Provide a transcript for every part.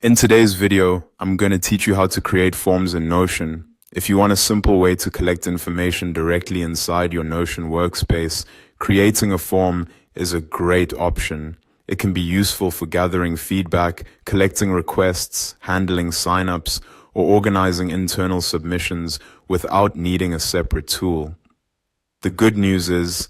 In today's video, I'm going to teach you how to create forms in Notion. If you want a simple way to collect information directly inside your Notion workspace, creating a form is a great option. It can be useful for gathering feedback, collecting requests, handling signups, or organizing internal submissions without needing a separate tool. The good news is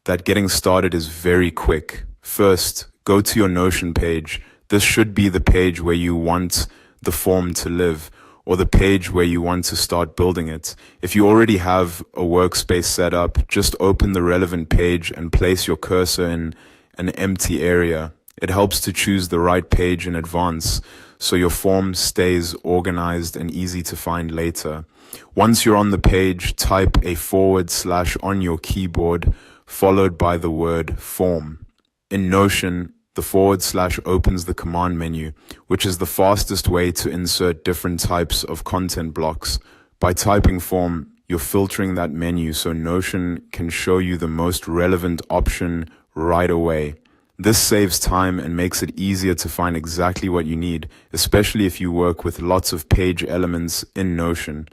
that getting started is very quick. First, go to your Notion page. This should be the page where you want the form to live, or the page where you want to start building it. If you already have a workspace set up, just open the relevant page and place your cursor in an empty area. It helps to choose the right page in advance, so your form stays organized and easy to find later. Once you're on the page, type a / on your keyboard, followed by the word form. In Notion, the / opens the command menu, which is the fastest way to insert different types of content blocks. By typing form, you're filtering that menu so Notion can show you the most relevant option right away. This saves time and makes it easier to find exactly what you need, especially if you work with lots of page elements in Notion.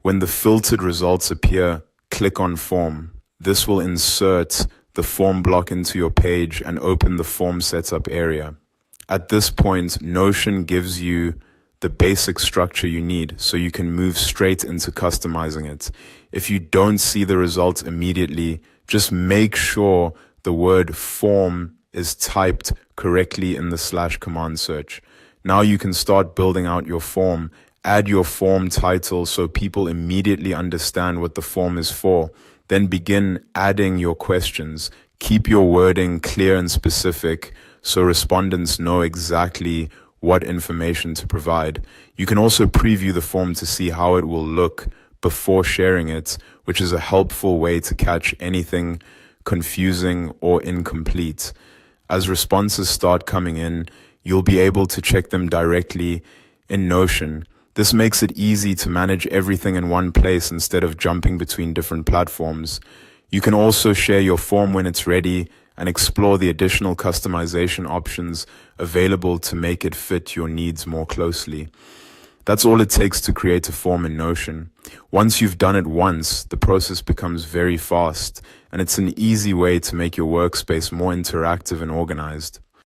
When the filtered results appear, click on Form. This will insert the form block into your page and open the form setup area. At this point, Notion gives you the basic structure you need so you can move straight into customizing it. If you don't see the results immediately, just make sure the word form is typed correctly in the / command search. Now you can start building out your form. Add your form title so people immediately understand what the form is for. Then begin adding your questions. Keep your wording clear and specific so respondents know exactly what information to provide. You can also preview the form to see how it will look before sharing it, which is a helpful way to catch anything confusing or incomplete. As responses start coming in, you'll be able to check them directly in Notion. This makes it easy to manage everything in one place instead of jumping between different platforms. You can also share your form when it's ready and explore the additional customization options available to make it fit your needs more closely. That's all it takes to create a form in Notion. Once you've done it once, the process becomes very fast, and it's an easy way to make your workspace more interactive and organized.